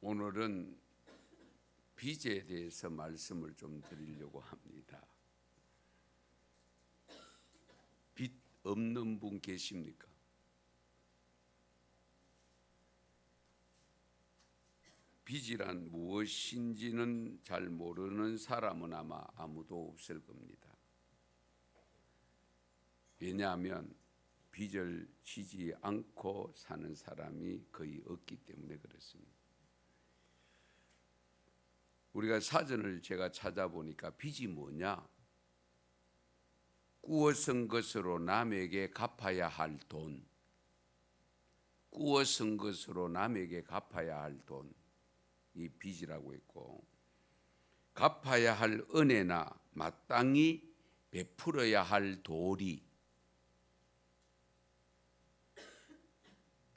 오늘은 빚에 대해서 말씀을 좀 드리려고 합니다. 빚 없는 분 계십니까? 빚이란 무엇인지는 잘 모르는 사람은 아마 아무도 없을 겁니다. 왜냐하면 빚을 지지 않고 사는 사람이 거의 없기 때문에 그렇습니다. 우리가 사전을 제가 찾아보니까 빚이 뭐냐? 꾸어 쓴 것으로 남에게 갚아야 할 돈, 꾸어 쓴 것으로 남에게 갚아야 할 돈, 이 빚이라고 했고, 갚아야 할 은혜나 마땅히 베풀어야 할 도리,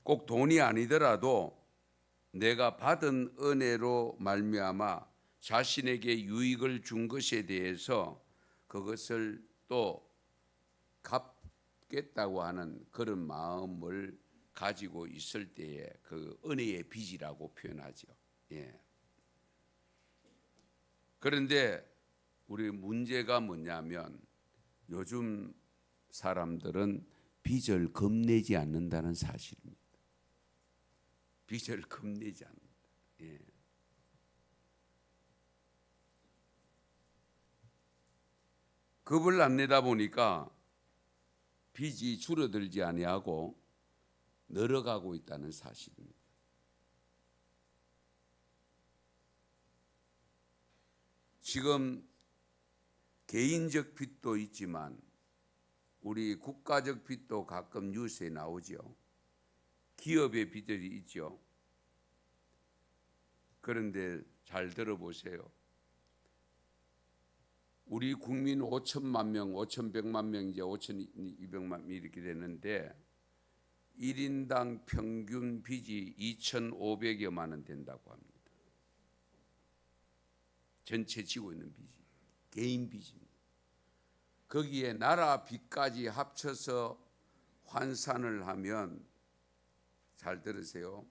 꼭 돈이 아니더라도 내가 받은 은혜로 말미암아 자신에게 유익을 준 것에 대해서 그것을 또 갚겠다고 하는 그런 마음을 가지고 있을 때에 그 은혜의 빚이라고 표현하죠. 예. 그런데 우리 문제가 뭐냐면 요즘 사람들은 빚을 겁내지 않는다는 사실입니다. 빚을 겁내지 않는다. 예. 겁을 안 내다 보니까 빚이 줄어들지 아니하고 늘어가고 있다는 사실입니다. 지금 개인적 빚도 있지만 우리 국가적 빚도 가끔 뉴스에 나오죠. 기업의 빚들이 있죠. 그런데 잘 들어보세요. 우리 국민 5천만 명, 5,100만 명, 이제 5,200만 명 이렇게 되는데 1인당 평균 빚이 2,500여만 원 된다고 합니다. 전체 지고 있는 빚이 개인 빚입니다. 거기에 나라 빚까지 합쳐서 환산을 하면 잘 들으세요.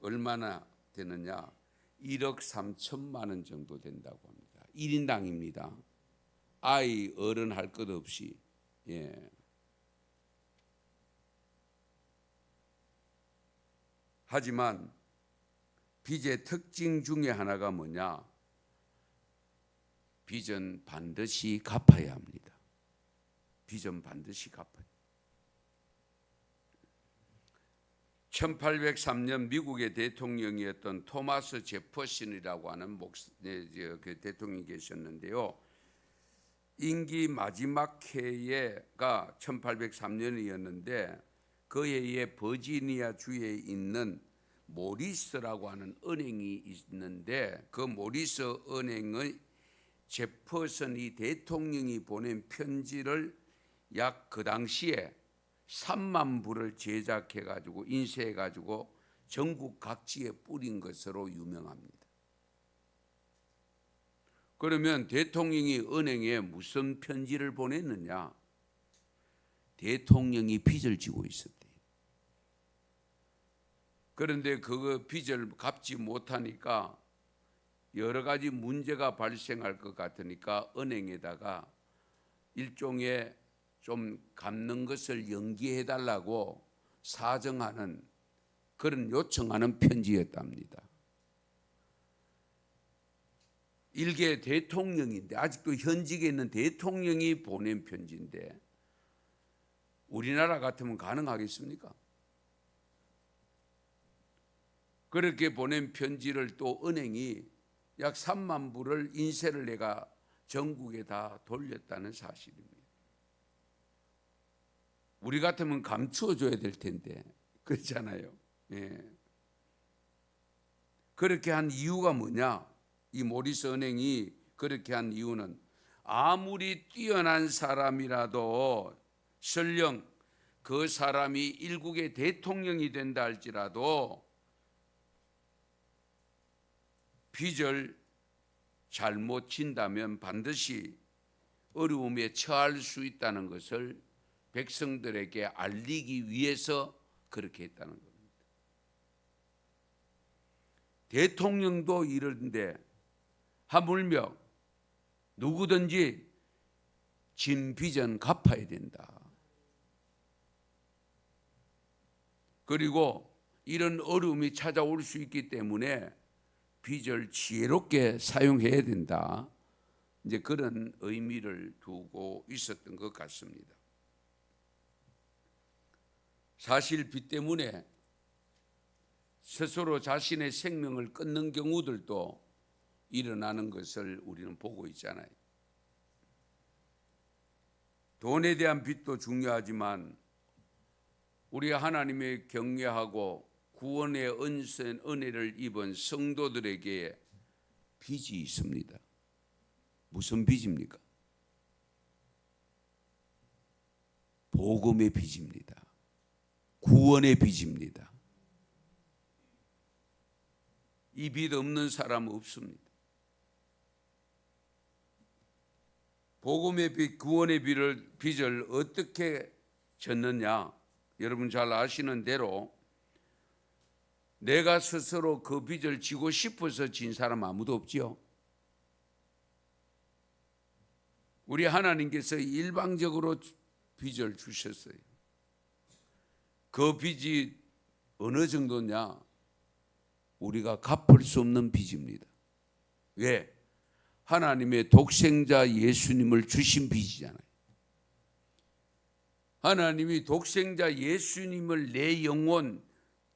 얼마나 되느냐? 1억 3천만 원 정도 된다고 합니다. 1인당입니다. 아이, 어른 할 것 없이. 예. 하지만 빚의 특징 중에 하나가 뭐냐? 빚은 반드시 갚아야 합니다. 빚은 반드시 갚아야. 1803년 미국의 대통령이었던 토마스 제퍼슨이라고 하는 그 대통령이 계셨는데요. 임기 마지막 해가 1803년이었는데 그 해에 버지니아 주에 있는 모리스라고 하는 은행이 있는데 그 모리스 은행의 제퍼슨이 대통령이 보낸 편지를 약 그 당시에 3만 부를 제작해 가지고 인쇄해 가지고 전국 각지에 뿌린 것으로 유명합니다. 그러면 대통령이 은행에 무슨 편지를 보냈느냐? 대통령이 빚을 지고 있었대요. 그런데 그 빚을 갚지 못하니까 여러 가지 문제가 발생할 것 같으니까 은행에다가 일종의 좀 갚는 것을 연기해 달라고 사정하는 그런 요청하는 편지였답니다. 일개 대통령인데 아직도 현직에 있는 대통령이 보낸 편지인데 우리나라 같으면 가능하겠습니까? 그렇게 보낸 편지를 또 은행이 약 3만 부를 인쇄를 내가 전국에 다 돌렸다는 사실입니다. 우리 같으면 감추어줘야 될 텐데 그렇잖아요. 예. 그렇게 한 이유가 뭐냐? 이 모리스 은행이 그렇게 한 이유는 아무리 뛰어난 사람이라도 설령 그 사람이 일국의 대통령이 된다 할지라도 빚을 잘못 진다면 반드시 어려움에 처할 수 있다는 것을 백성들에게 알리기 위해서 그렇게 했다는 겁니다. 대통령도 이러는데 하물며 누구든지 진 빚은 갚아야 된다. 그리고 이런 어려움이 찾아올 수 있기 때문에 빚을 지혜롭게 사용해야 된다. 이제 그런 의미를 두고 있었던 것 같습니다. 사실 빚 때문에 스스로 자신의 생명을 끊는 경우들도 일어나는 것을 우리는 보고 있잖아요. 돈에 대한 빚도 중요하지만 우리 하나님의 경외하고 구원의 은혜를 입은 성도들에게 빚이 있습니다. 무슨 빚입니까? 복음의 빚입니다. 구원의 빚입니다. 이 빚 없는 사람은 없습니다. 복음의 빚, 구원의 빚을 어떻게 졌느냐? 여러분 잘 아시는 대로 내가 스스로 그 빚을 지고 싶어서 진 사람 아무도 없지요. 우리 하나님께서 일방적으로 빚을 주셨어요. 그 빚이 어느 정도냐? 우리가 갚을 수 없는 빚입니다. 왜? 하나님의 독생자 예수님을 주신 빚이잖아요. 하나님이 독생자 예수님을 내 영혼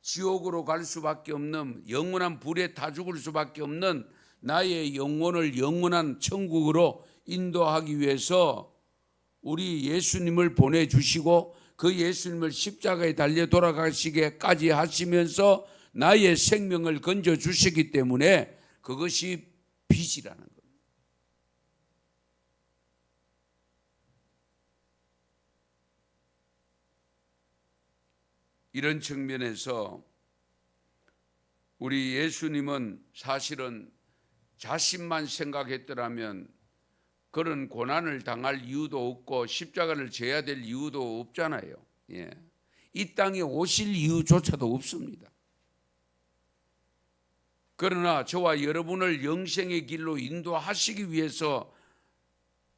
지옥으로 갈 수밖에 없는, 영원한 불에 타 죽을 수밖에 없는 나의 영혼을 영원한 천국으로 인도하기 위해서 우리 예수님을 보내주시고 그 예수님을 십자가에 달려 돌아가시게까지 하시면서 나의 생명을 건져주시기 때문에 그것이 빚이라는 겁니다. 이런 측면에서 우리 예수님은 사실은 자신만 생각했더라면 그런 고난을 당할 이유도 없고 십자가를 져야 될 이유도 없잖아요. 이 땅에 오실 이유조차도 없습니다. 그러나 저와 여러분을 영생의 길로 인도하시기 위해서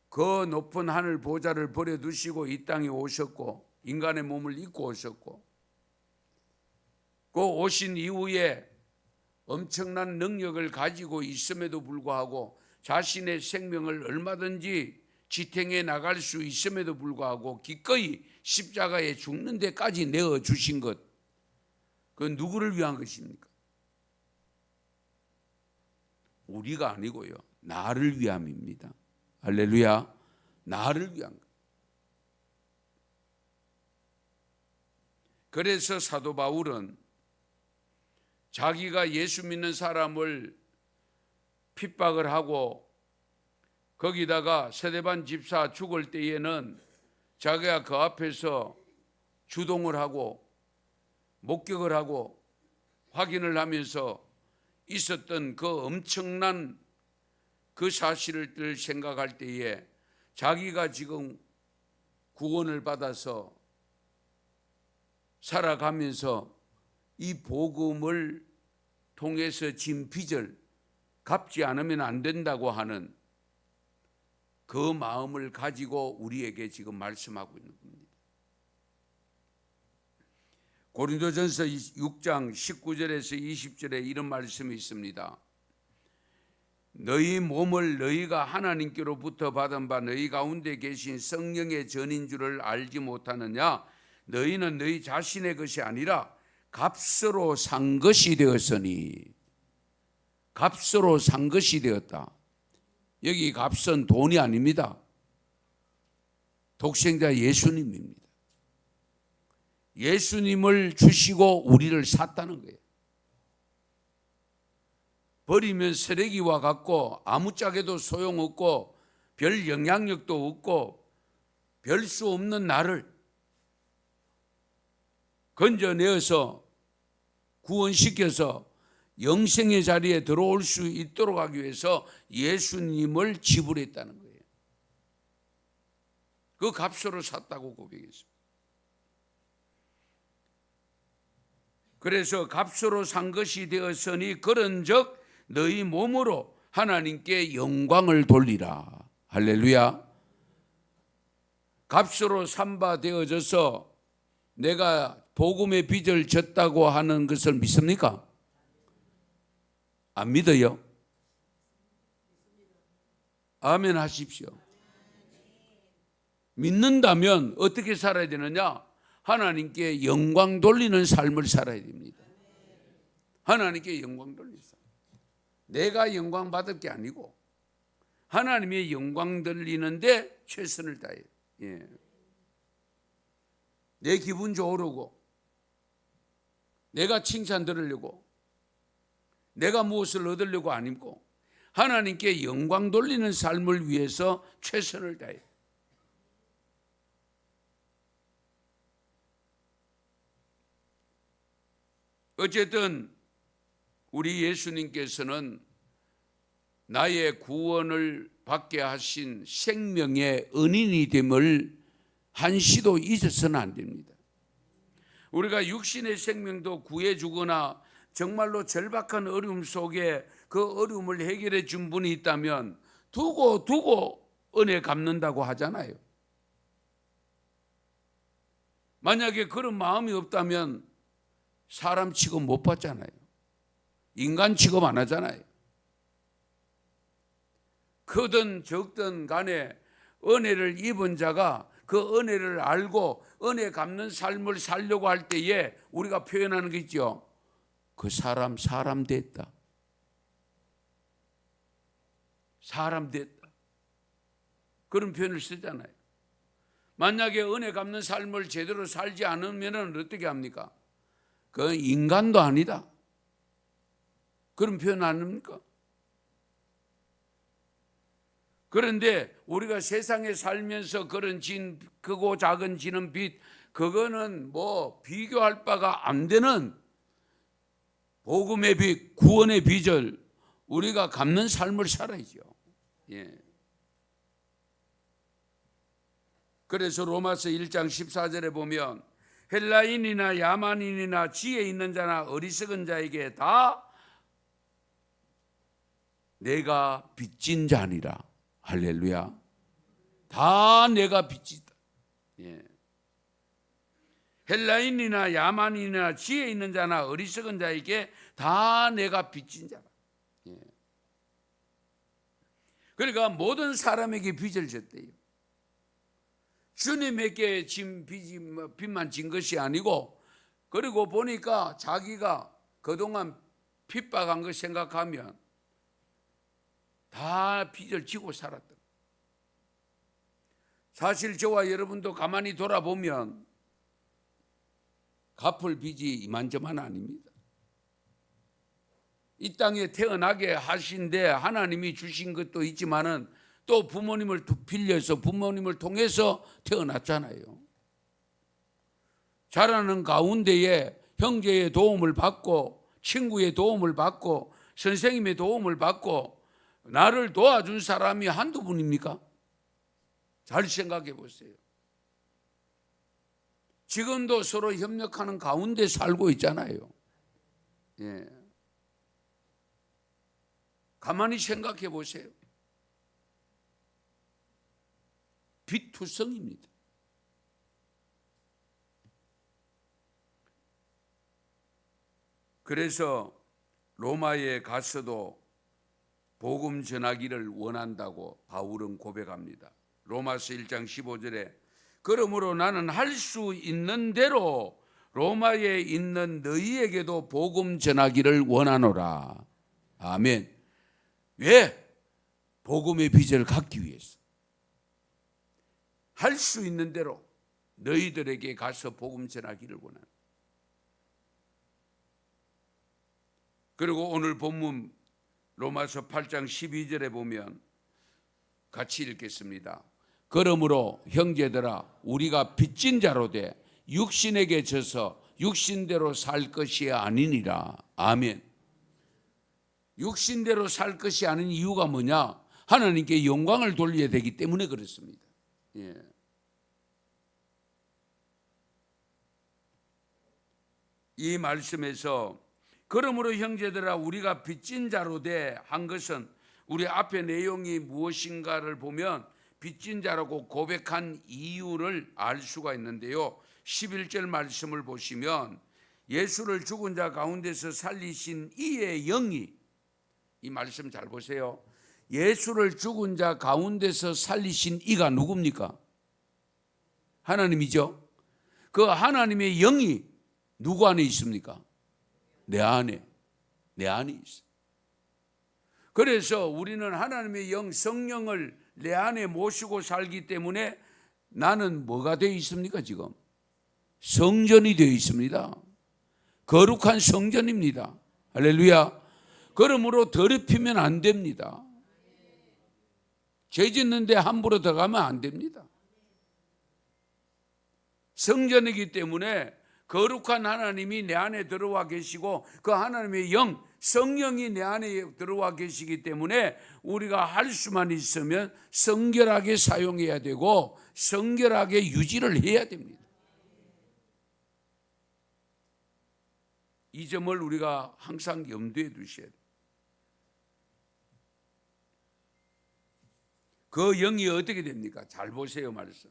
그 높은 하늘 보좌를 버려두시고 이 땅에 오셨고 인간의 몸을 입고 오셨고 그 오신 이후에 엄청난 능력을 가지고 있음에도 불구하고 자신의 생명을 얼마든지 지탱해 나갈 수 있음에도 불구하고 기꺼이 십자가에 죽는 데까지 내어주신 것, 그건 누구를 위한 것입니까? 우리가 아니고요, 나를 위함입니다. 할렐루야. 나를 위한 것. 그래서 사도 바울은 자기가 예수 믿는 사람을 핍박을 하고 거기다가 스데반 집사 죽을 때에는 자기가 그 앞에서 주동을 하고 목격을 하고 확인을 하면서 있었던 그 엄청난 그 사실을 생각할 때에 자기가 지금 구원을 받아서 살아가면서 이 복음을 통해서 진 빚을 갚지 않으면 안 된다고 하는 그 마음을 가지고 우리에게 지금 말씀하고 있는 겁니다. 고린도전서 6장 19절에서 20절에 이런 말씀이 있습니다. 너희 몸을 너희가 하나님께로부터 받은 바 너희 가운데 계신 성령의 전인 줄을 알지 못하느냐? 너희는 너희 자신의 것이 아니라 값으로 산 것이 되었으니. 값으로 산 것이 되었다. 여기 값은 돈이 아닙니다. 독생자 예수님입니다. 예수님을 주시고 우리를 샀다는 거예요. 버리면 쓰레기와 같고 아무짝에도 소용없고 별 영향력도 없고 별 수 없는 나를 건져내어서 구원시켜서 영생의 자리에 들어올 수 있도록 하기 위해서 예수님을 지불했다는 거예요. 그 값으로 샀다고 고백했습니다. 그래서 값으로 산 것이 되었으니 그런즉 너희 몸으로 하나님께 영광을 돌리라. 할렐루야. 값으로 산 바 되어져서 내가 복음의 빚을 졌다고 하는 것을 믿습니까? 안 믿어요? 아멘 하십시오. 믿는다면 어떻게 살아야 되느냐? 하나님께 영광 돌리는 삶을 살아야 됩니다. 하나님께 영광 돌리는 삶. 내가 영광 받을 게 아니고 하나님의 영광 돌리는데 최선을 다해요. 예. 내 기분 좋으려고, 내가 칭찬 들으려고, 내가 무엇을 얻으려고 아니고 하나님께 영광 돌리는 삶을 위해서 최선을 다해요. 어쨌든 우리 예수님께서는 나의 구원을 받게 하신 생명의 은인이 됨을 한시도 잊어서는 안 됩니다. 우리가 육신의 생명도 구해주거나 정말로 절박한 어려움 속에 그 어려움을 해결해 준 분이 있다면 두고 은혜 갚는다고 하잖아요. 만약에 그런 마음이 없다면 사람 취급 못 받잖아요. 인간 취급 안 하잖아요. 크든 적든 간에 은혜를 입은 자가 그 은혜를 알고 은혜 갚는 삶을 살려고 할 때에 우리가 표현하는 게 있죠. 그 사람 됐다. 사람 됐다. 그런 표현을 쓰잖아요. 만약에 은혜 갚는 삶을 제대로 살지 않으면 어떻게 합니까? 그 인간도 아니다. 그런 표현 아닙니까? 그런데 우리가 세상에 살면서 그런 크고 작은 지는 빚, 그거는 뭐 비교할 바가 안 되는 복음의 빚, 구원의 빚을 우리가 갚는 삶을 살아야죠. 예. 그래서 로마서 1장 14절에 보면 헬라인이나 야만인이나 지혜 있는 자나 어리석은 자에게 다 내가 빚진 자니라. 할렐루야. 다 내가 빚지다. 예. 헬라인이나 야만인이나 지혜 있는 자나 어리석은 자에게 다 내가 빚진 자라. 예. 그러니까 모든 사람에게 빚을 졌대요. 주님에게 빚만 진 것이 아니고, 그리고 보니까 자기가 그동안 핍박한 거 생각하면 다 빚을 지고 살았다. 사실 저와 여러분도 가만히 돌아보면 갚을 빚이 이만저만 아닙니다. 이 땅에 태어나게 하신데 하나님이 주신 것도 있지만은 또 부모님을 빌려서 부모님을 통해서 태어났잖아요. 자라는 가운데에 형제의 도움을 받고 친구의 도움을 받고 선생님의 도움을 받고 나를 도와준 사람이 한두 분입니까? 잘 생각해 보세요. 지금도 서로 협력하는 가운데 살고 있잖아요. 예. 가만히 생각해 보세요. 빚투성입니다. 그래서 로마에 가서도 복음 전하기를 원한다고 바울은 고백합니다. 로마서 1장 15절에 그러므로 나는 할 수 있는 대로 로마에 있는 너희에게도 복음 전하기를 원하노라. 아멘. 왜? 복음의 빚을 갚기 위해서. 할 수 있는 대로 너희들에게 가서 복음 전하기를 원한다. 그리고 오늘 본문 로마서 8장 12절에 보면 같이 읽겠습니다. 그러므로 형제들아 우리가 빚진 자로 돼 육신에게 져서 육신대로 살 것이 아니니라. 아멘. 육신대로 살 것이 아닌 이유가 뭐냐? 하나님께 영광을 돌려야 되기 때문에 그렇습니다. 예. 이 말씀에서 그러므로 형제들아 우리가 빚진 자로 돼 한 것은 우리 앞에 내용이 무엇인가를 보면 빚진 자라고 고백한 이유를 알 수가 있는데요. 11절 말씀을 보시면 예수를 죽은 자 가운데서 살리신 이의 영이, 이 말씀 잘 보세요. 예수를 죽은 자 가운데서 살리신 이가 누굽니까? 하나님이죠. 그 하나님의 영이 누구 안에 있습니까? 내 안에 있어. 그래서 우리는 하나님의 영, 성령을 내 안에 모시고 살기 때문에 나는 뭐가 되어 있습니까? 지금 성전이 되어 있습니다. 거룩한 성전입니다. 할렐루야. 그러므로 더럽히면 안 됩니다. 죄 짓는데 함부로 들어가면 안 됩니다. 성전이기 때문에 거룩한 하나님이 내 안에 들어와 계시고 그 하나님의 영, 성령이 내 안에 들어와 계시기 때문에 우리가 할 수만 있으면 성결하게 사용해야 되고 성결하게 유지를 해야 됩니다. 이 점을 우리가 항상 염두에 두셔야 돼요. 그 영이 어떻게 됩니까? 잘 보세요, 말씀.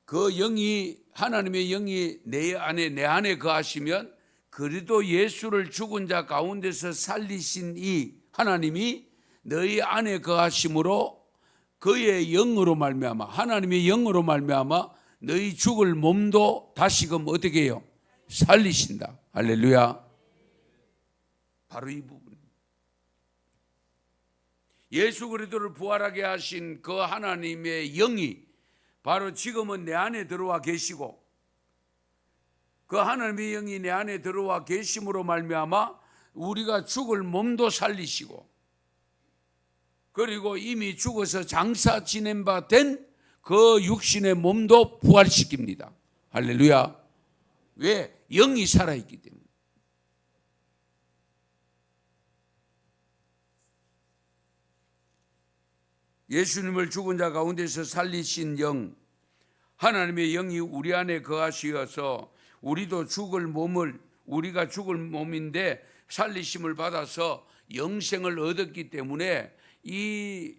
그 영이, 하나님의 영이 내 안에 거하시면 그리도 예수를 죽은 자 가운데서 살리신 이 하나님이 너희 안에 거하심으로 그의 영으로 말미암아, 하나님의 영으로 말미암아 너희 죽을 몸도 다시금 어떻게 해요? 살리신다. 할렐루야. 바로 이 부분. 예수 그리스도를 부활하게 하신 그 하나님의 영이 바로 지금은 내 안에 들어와 계시고 그 하나님의 영이 내 안에 들어와 계심으로 말미암아 우리가 죽을 몸도 살리시고 그리고 이미 죽어서 장사 지낸 바 된 그 육신의 몸도 부활시킵니다. 할렐루야. 왜? 영이 살아있기 때문에. 예수님을 죽은 자 가운데서 살리신 영, 하나님의 영이 우리 안에 거하시어서 우리도 죽을 몸을, 우리가 죽을 몸인데 살리심을 받아서 영생을 얻었기 때문에 이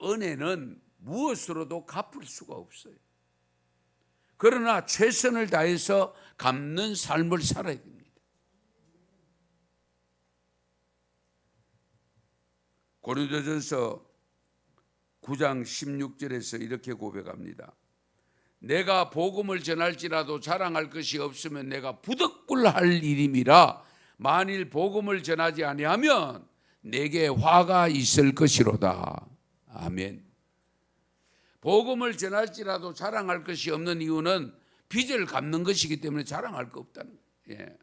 은혜는 무엇으로도 갚을 수가 없어요. 그러나 최선을 다해서 갚는 삶을 살아야 됩니다. 고린도전서 9장 16절에서 이렇게 고백합니다. 내가 복음을 전할지라도 자랑할 것이 없으면 내가 부득불할 일임이라. 만일 복음을 전하지 아니하면 내게 화가 있을 것이로다. 아멘. 복음을 전할지라도 자랑할 것이 없는 이유는 빚을 갚는 것이기 때문에 자랑할 거 없다는 거예요. 예.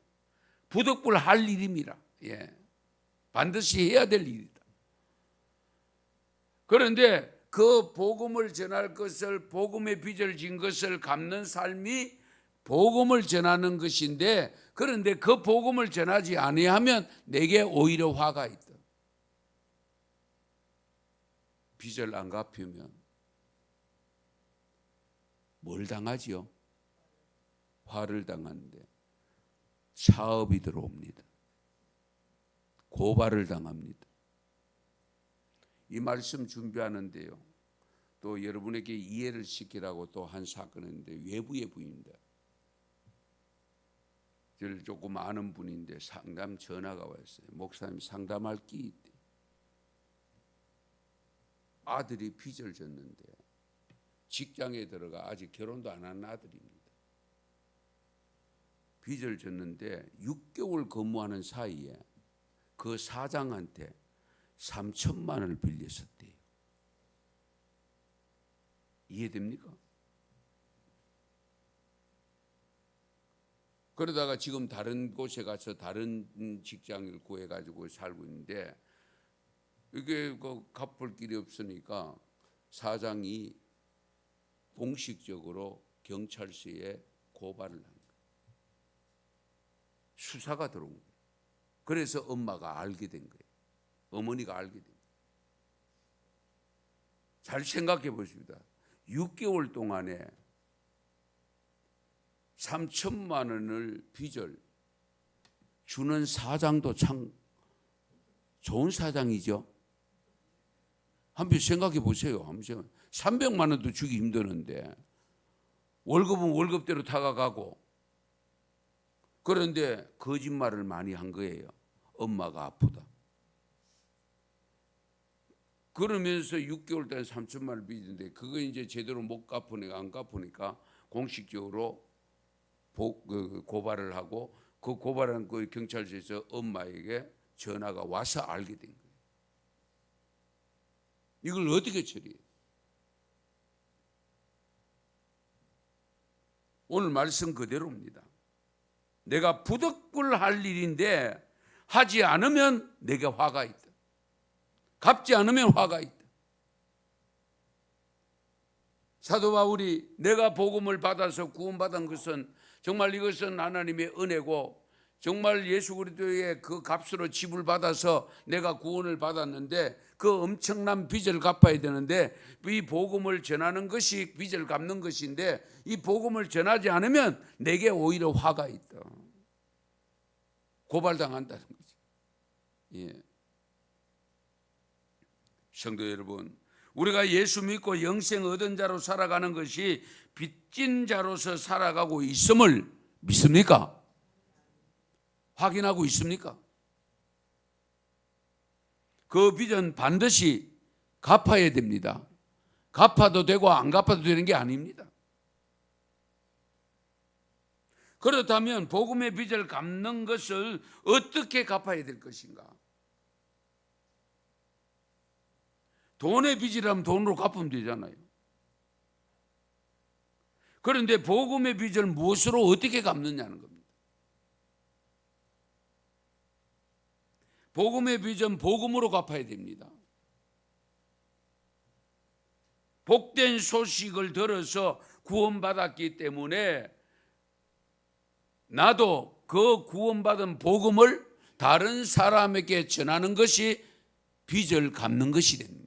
부득불할 일임이라. 예. 반드시 해야 될 일이다. 그런데 그 복음을 전할 것을, 복음의 빚을 진 것을 갚는 삶이 복음을 전하는 것인데, 그런데 그 복음을 전하지 아니하면 내게 오히려 화가 있다. 빚을 안 갚으면 뭘 당하지요? 화를 당하는데 차업이 들어옵니다. 고발을 당합니다. 이 말씀 준비하는데요, 또 여러분에게 이해를 시키라고 또 한 사건인데 외부의 분입니다. 저를 조금 아는 분인데 상담 전화가 왔어요. 목사님 상담할 게 있대. 아들이 빚을 졌는데 직장에 들어가 아직 결혼도 안 한 아들입니다. 빚을 졌는데 6개월 근무하는 사이에 그 사장한테 3천만 원을 빌렸었대요. 이해됩니까? 그러다가 지금 다른 곳에 가서 다른 직장을 구해가지고 살고 있는데 이게 갚을 길이 없으니까 사장이 공식적으로 경찰서에 고발을 한 거예요. 수사가 들어온 거예요. 그래서 엄마가 알게 된 거예요. 어머니가 알게 됩니다. 잘 생각해 보십니다. 6개월 동안에 3천만 원을 빚을 주는 사장도 참 좋은 사장이죠. 한번 생각해 보세요. 300만 원도 주기 힘드는데 월급은 월급대로 다가가고, 그런데 거짓말을 많이 한 거예요. 엄마가 아프다. 그러면서 6개월 동안 3천만 원을 빚는데 그거 이제 제대로 못 갚으니까 안 갚으니까 공식적으로 고발을 하고, 그 고발한 그 경찰서에서 엄마에게 전화가 와서 알게 된 거예요. 이걸 어떻게 처리해요? 오늘 말씀 그대로입니다. 내가 부득불할 일인데 하지 않으면 내게 화가 있다. 갚지 않으면 화가 있다. 사도 바울이 내가 복음을 받아서 구원받은 것은 정말 이것은 하나님의 은혜고, 정말 예수 그리스도의 그 값으로 지불 받아서 내가 구원을 받았는데 그 엄청난 빚을 갚아야 되는데, 이 복음을 전하는 것이 빚을 갚는 것인데 이 복음을 전하지 않으면 내게 오히려 화가 있다. 고발당한다는 거죠. 예. 성도 여러분, 우리가 예수 믿고 영생 얻은 자로 살아가는 것이 빚진 자로서 살아가고 있음을 믿습니까? 확인하고 있습니까? 그 빚은 반드시 갚아야 됩니다. 갚아도 되고 안 갚아도 되는 게 아닙니다. 그렇다면 복음의 빚을 갚는 것을 어떻게 갚아야 될 것인가? 돈의 빚이라면 돈으로 갚으면 되잖아요. 그런데 복음의 빚을 무엇으로 어떻게 갚느냐는 겁니다. 복음의 빚은 복음으로 갚아야 됩니다. 복된 소식을 들어서 구원받았기 때문에 나도 그 구원받은 복음을 다른 사람에게 전하는 것이 빚을 갚는 것이 됩니다.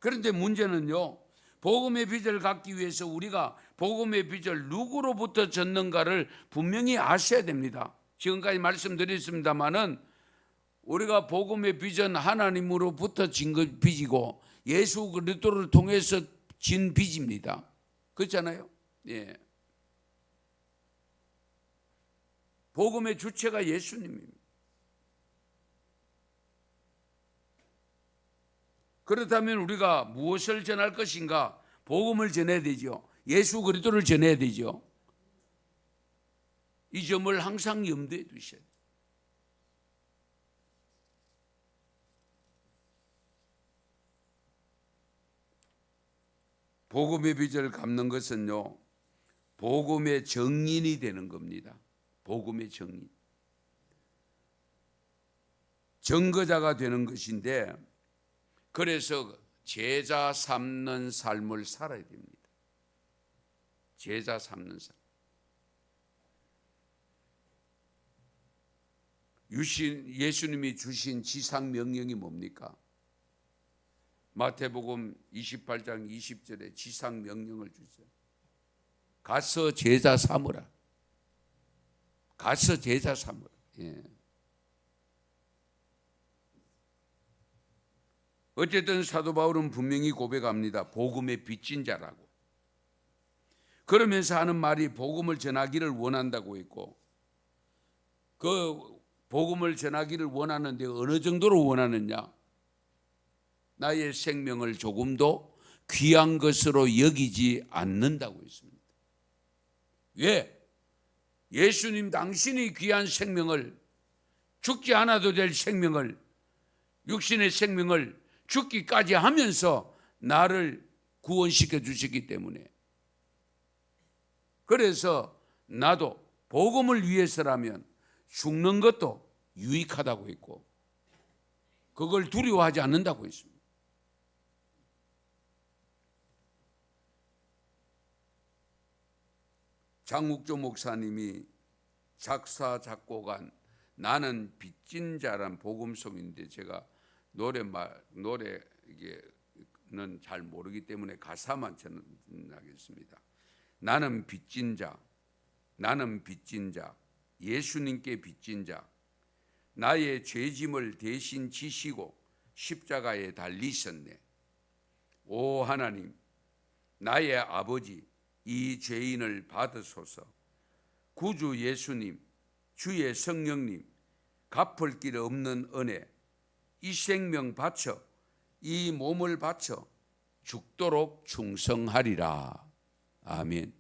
그런데 문제는요, 복음의 빚을 갚기 위해서 우리가 복음의 빚을 누구로부터 졌는가를 분명히 아셔야 됩니다. 지금까지 말씀드렸습니다마는 우리가 복음의 빚은 하나님으로부터 진 빚이고 예수 그리스도를 통해서 진 빚입니다. 그렇잖아요? 예. 복음의 주체가 예수님입니다. 그렇다면 우리가 무엇을 전할 것인가? 복음을 전해야 되죠. 예수 그리스도를 전해야 되죠. 이 점을 항상 염두에 두셔야 돼요. 복음의 빚을 갚는 것은요, 복음의 증인이 되는 겁니다. 복음의 증인. 증거자가 되는 것인데, 그래서 제자 삼는 삶을 살아야 됩니다. 제자 삼는 삶. 예수님이 주신 지상 명령이 뭡니까? 마태복음 28장 20절에 지상 명령을 주세요. 가서 제자 삼으라. 가서 제자 삼으라. 예. 어쨌든 사도 바울은 분명히 고백합니다. 복음의 빚진 자라고. 그러면서 하는 말이 복음을 전하기를 원한다고 했고, 그 복음을 전하기를 원하는데 어느 정도로 원하느냐? 나의 생명을 조금도 귀한 것으로 여기지 않는다고 했습니다. 왜? 예수님 당신이 귀한 생명을, 죽지 않아도 될 생명을, 육신의 생명을 죽기까지 하면서 나를 구원시켜 주시기 때문에, 그래서 나도 복음을 위해서라면 죽는 것도 유익하다고 했고 그걸 두려워하지 않는다고 했습니다. 장욱조 목사님이 작사 작곡한 나는 빚진 자란 복음송인데, 제가 노래 이게 저는 잘 모르기 때문에 가사만 전하겠습니다. 나는 빚진 자, 나는 빚진 자, 예수님께 빚진 자, 나의 죄짐을 대신 지시고 십자가에 달리셨네. 오 하나님, 나의 아버지, 이 죄인을 받으소서. 구주 예수님, 주의 성령님, 갚을 길 없는 은혜, 이 생명 바쳐, 이 몸을 바쳐 죽도록 충성하리라. 아멘.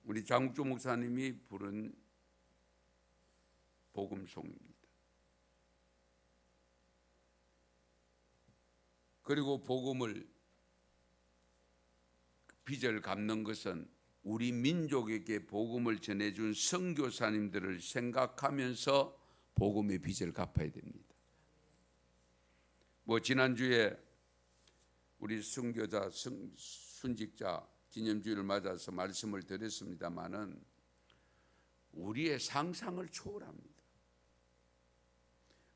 우리 장욱조 목사님이 부른 복음송입니다. 그리고 복음을 빚을 갚는 것은 우리 민족에게 복음을 전해준 선교사님들을 생각하면서 복음의 빚을 갚아야 됩니다. 지난주에 우리 선교자 순직자 기념주의를 맞아서 말씀을 드렸습니다마는 우리의 상상을 초월합니다.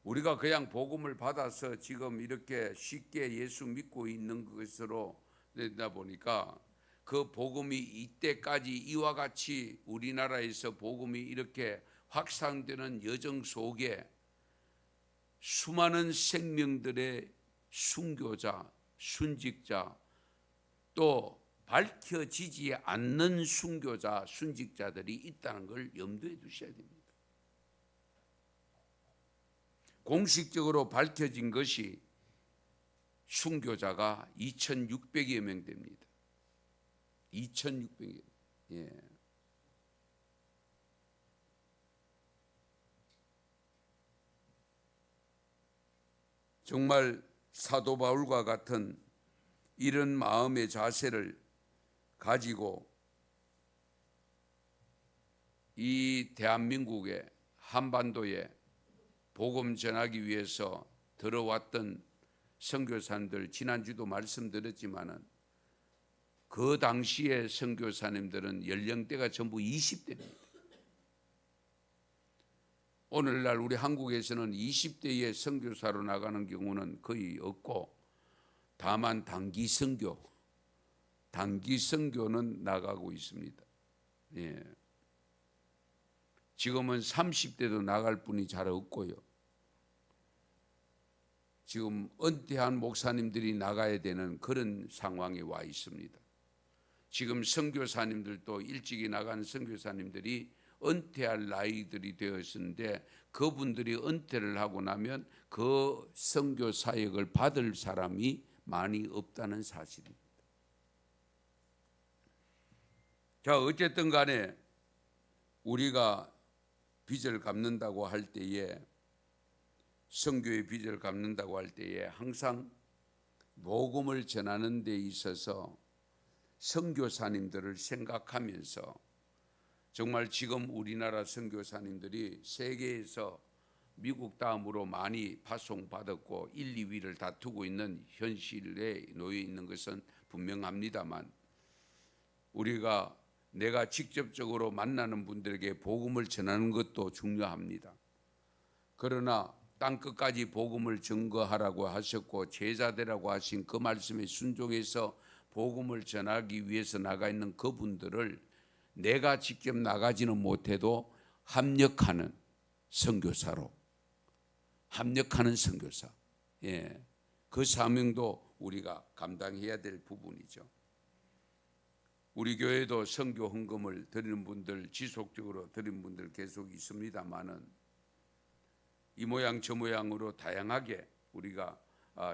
우리가 그냥 복음을 받아서 지금 이렇게 쉽게 예수 믿고 있는 것으로 되다 보니까 그 복음이 이때까지 이와 같이 우리나라에서 복음이 이렇게 확산되는 여정 속에 수많은 생명들의 순교자, 순직자, 또 밝혀지지 않는 순교자, 순직자들이 있다는 걸 염두에 두셔야 됩니다. 공식적으로 밝혀진 것이 순교자가 2,600여 명 됩니다. 2,600여 명. 예. 정말 사도 바울과 같은 이런 마음의 자세를 가지고 이 대한민국의 한반도에 복음 전하기 위해서 들어왔던 선교사님들, 지난주도 말씀드렸지만은 그 당시의 선교사님들은 연령대가 전부 20대입니다. 오늘날 우리 한국에서는 20대의 선교사로 나가는 경우는 거의 없고, 다만 단기 선교는 나가고 있습니다. 예. 지금은 30대도 나갈 분이 잘 없고요. 지금 은퇴한 목사님들이 나가야 되는 그런 상황에 와 있습니다. 지금 선교사님들도 일찍이 나간 선교사님들이 은퇴할 나이들이 되었는데 그분들이 은퇴를 하고 나면 그 선교 사역을 받을 사람이 많이 없다는 사실입니다. 자, 어쨌든 간에 우리가 빚을 갚는다고 할 때에, 선교의 빚을 갚는다고 할 때에 항상 복음을 전하는 데 있어서 선교사님들을 생각하면서, 정말 지금 우리나라 선교사님들이 세계에서 미국 다음으로 많이 파송받았고 1, 2위를 다투고 있는 현실에 놓여 있는 것은 분명합니다만, 우리가 내가 직접적으로 만나는 분들에게 복음을 전하는 것도 중요합니다. 그러나 땅끝까지 복음을 증거하라고 하셨고 제자되라고 하신 그 말씀에 순종해서 복음을 전하기 위해서 나가 있는 그분들을 내가 직접 나가지는 못해도 합력하는 선교사로, 합력하는 선교사, 예, 그 사명도 우리가 감당해야 될 부분이죠. 우리 교회도 선교 헌금을 드리는 분들, 지속적으로 드리는 분들 계속 있습니다만은 이 모양 저 모양으로 다양하게 우리가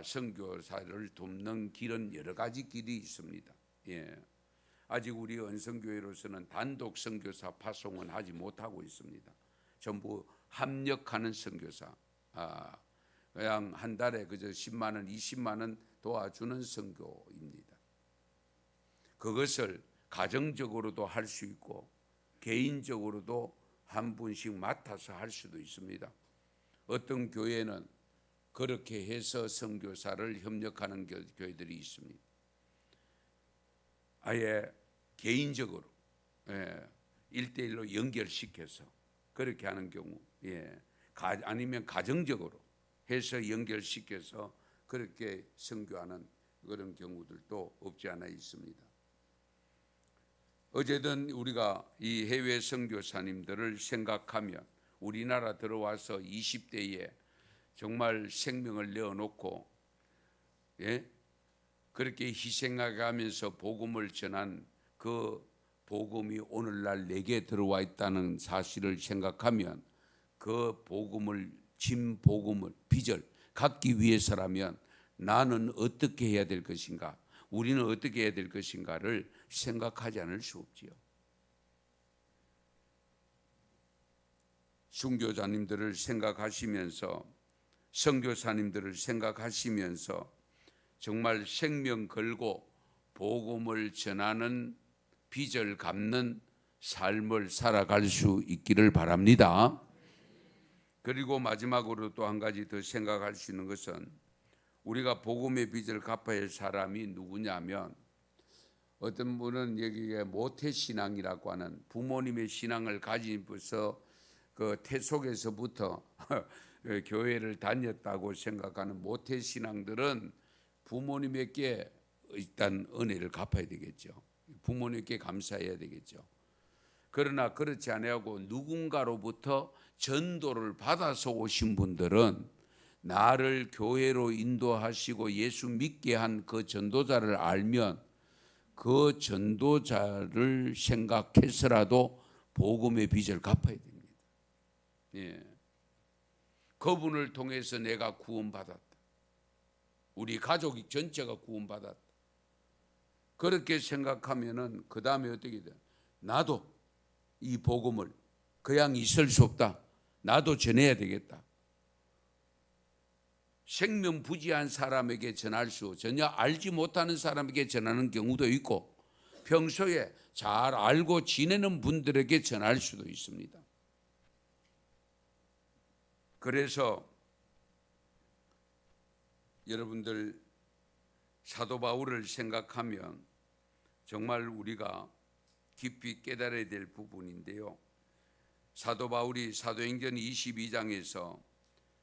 선교사를 돕는 길은 여러 가지 길이 있습니다. 예. 아직 우리 은성교회로서는 단독 선교사 파송은 하지 못하고 있습니다. 전부 합력하는 선교사, 그냥 한 달에 그저 10만 원, 20만 원 도와주는 선교입니다. 그것을 가정적으로도 할 수 있고 개인적으로도 한 분씩 맡아서 할 수도 있습니다. 어떤 교회는 그렇게 해서 선교사를 협력하는 교회들이 있습니다. 아예 개인적으로 1대1로 연결시켜서 그렇게 하는 경우, 아니면 가정적으로 해서 연결시켜서 그렇게 선교하는 그런 경우들도 없지 않아 있습니다. 어쨌든 우리가 이 해외 선교사님들을 생각하면 우리나라 들어와서 20대에 정말 생명을 내어놓고 그렇게 희생하면서 복음을 전한 그 복음이 오늘날 내게 들어와 있다는 사실을 생각하면 그 복음을 진 복음을 빚을 갖기 위해서라면 나는 어떻게 해야 될 것인가, 우리는 어떻게 해야 될 것인가를 생각하지 않을 수 없지요. 순교자님들을 생각하시면서 선교사님들을 생각하시면서 정말 생명 걸고 복음을 전하는 빚을 갚는 삶을 살아갈 수 있기를 바랍니다. 그리고 마지막으로 또 한 가지 더 생각할 수 있는 것은 우리가 복음의 빚을 갚아야 할 사람이 누구냐면 어떤 분은 여기에 모태신앙이라고 하는 부모님의 신앙을 가지면서 그 태속에서부터 교회를 다녔다고 생각하는 모태신앙들은 부모님에게 일단 은혜를 갚아야 되겠죠. 부모님께 감사해야 되겠죠. 그러나 그렇지 아니하고 누군가로부터 전도를 받아서 오신 분들은 나를 교회로 인도하시고 예수 믿게 한 그 전도자를 알면 그 전도자를 생각해서라도 복음의 빚을 갚아야 됩니다. 그분을 통해서 내가 구원받았다. 우리 가족 전체가 구원받았다. 그렇게 생각하면은 그 다음에 어떻게 돼? 나도 이 복음을 그냥 있을 수 없다. 나도 전해야 되겠다. 생명부지한 사람에게 전할 수 전혀 알지 못하는 사람에게 전하는 경우도 있고 평소에 잘 알고 지내는 분들에게 전할 수도 있습니다. 그래서 여러분들 사도 바울을 생각하면 정말 우리가 깊이 깨달아야 될 부분인데요. 사도 바울이 사도행전 22장에서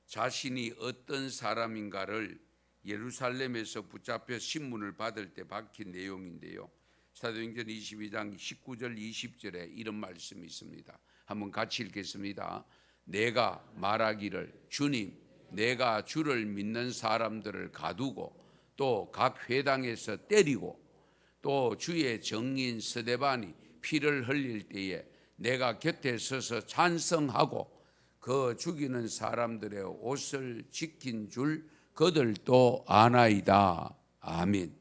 자신이 어떤 사람인가를 예루살렘에서 붙잡혀 신문을 받을 때 박힌 내용인데요. 사도행전 22장 19절 20절에 이런 말씀이 있습니다. 한번 같이 읽겠습니다. 내가 말하기를 주님 내가 주를 믿는 사람들을 가두고 또 각 회당에서 때리고 또 주의 정인 스데반이 피를 흘릴 때에 내가 곁에 서서 찬성하고 그 죽이는 사람들의 옷을 지킨 줄 그들도 아나이다. 아멘.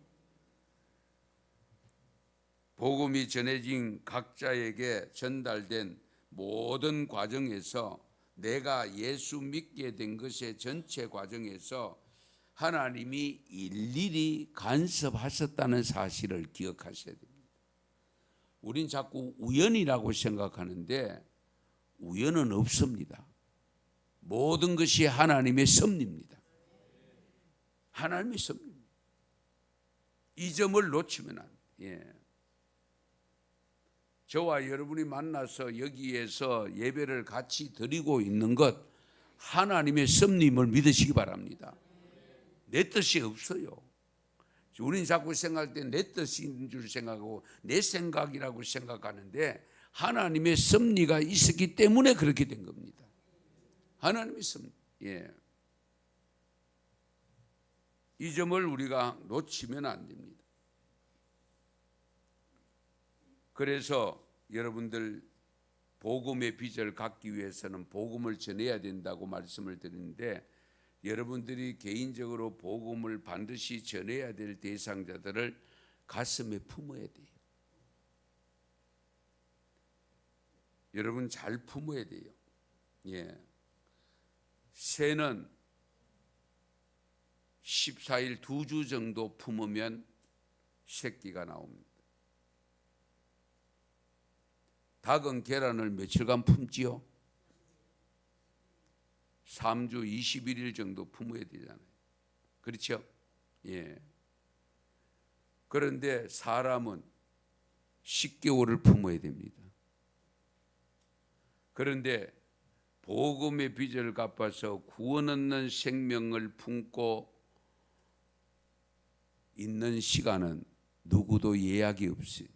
복음이 전해진 각자에게 전달된 모든 과정에서 내가 예수 믿게 된 것의 전체 과정에서 하나님이 일일이 간섭하셨다는 사실을 기억하셔야 됩니다. 우린 자꾸 우연이라고 생각하는데 우연은 없습니다. 모든 것이 하나님의 섭리입니다. 하나님의 섭리입니다. 이 점을 놓치면 안 돼요. 저와 여러분이 만나서 여기에서 예배를 같이 드리고 있는 것 하나님의 섭리임을 믿으시기 바랍니다. 내 뜻이 없어요. 우리는 자꾸 생각할 때 내 뜻인 줄 생각하고 내 생각이라고 생각하는데 하나님의 섭리가 있었기 때문에 그렇게 된 겁니다. 하나님의 섭리. 이 점을 우리가 놓치면 안 됩니다. 그래서 여러분들 복음의 빚을 갚기 위해서는 복음을 전해야 된다고 말씀을 드리는데 여러분들이 개인적으로 복음을 반드시 전해야 될 대상자들을 가슴에 품어야 돼요. 여러분 잘 품어야 돼요. 새는 14일 2주 정도 품으면 새끼가 나옵니다. 닭은 계란을 며칠간 품지요? 3주 21일 정도 품어야 되잖아요. 그렇죠? 그런데 사람은 10개월을 품어야 됩니다. 그런데 복음의 빚을 갚아서 구원 얻는 생명을 품고 있는 시간은 누구도 예약이 없어요.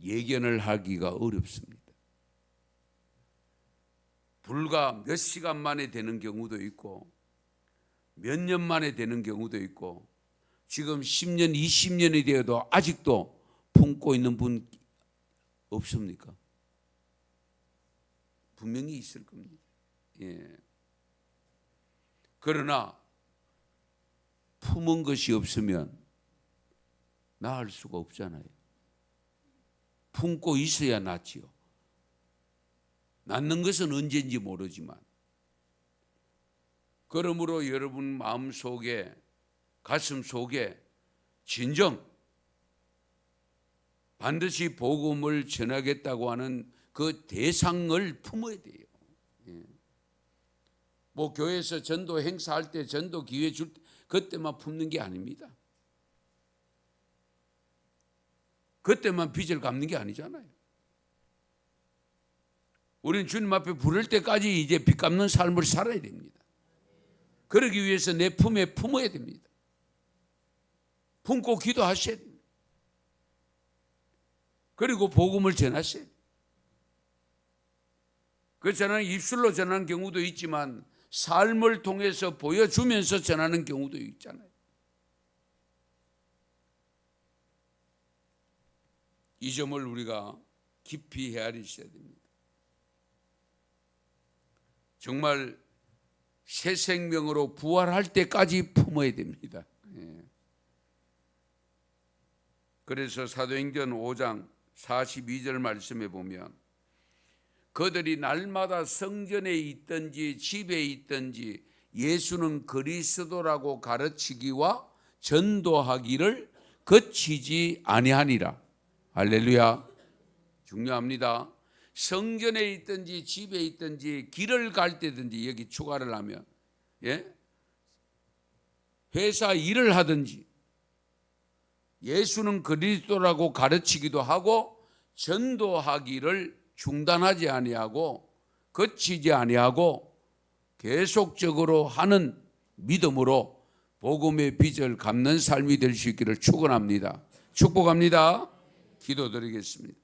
예견을 하기가 어렵습니다. 불과 몇 시간 만에 되는 경우도 있고 몇 년 만에 되는 경우도 있고 지금 10년, 20년이 되어도 아직도 품고 있는 분 없습니까? 분명히 있을 겁니다. 예. 그러나 품은 것이 없으면 나을 수가 없잖아요. 품고 있어야 낫지요. 낫는 것은 언제인지 모르지만, 그러므로 여러분 마음속에, 가슴 속에 진정 반드시 복음을 전하겠다고 하는 그 대상을 품어야 돼요. 예. 뭐 교회에서 전도 행사할 때 전도 기회 줄 때 그때만 품는 게 아닙니다. 그때만 빚을 갚는 게 아니잖아요. 우리는 주님 앞에 부를 때까지 이제 빚 갚는 삶을 살아야 됩니다. 그러기 위해서 내 품에 품어야 됩니다. 품고 기도하셔야 됩니다. 그리고 복음을 전하셔야 됩니다. 그 전하는 입술로 전하는 경우도 있지만 삶을 통해서 보여주면서 전하는 경우도 있잖아요. 이 점을 우리가 깊이 헤아리셔야 됩니다. 정말 새 생명으로 부활할 때까지 품어야 됩니다. 예. 그래서 사도행전 5장 42절 말씀에 보면 그들이 날마다 성전에 있든지 집에 있든지 예수는 그리스도라고 가르치기와 전도하기를 그치지 아니하니라. 할렐루야. 중요합니다. 성전에 있든지 집에 있든지 길을 갈 때든지 여기 추가를 하면, 예? 회사 일을 하든지 예수는 그리스도라고 가르치기도 하고 전도하기를 중단하지 아니하고 거치지 아니하고 계속적으로 하는 믿음으로 복음의 빚을 갚는 삶이 될 수 있기를 축원합니다. 축복합니다. 기도드리겠습니다.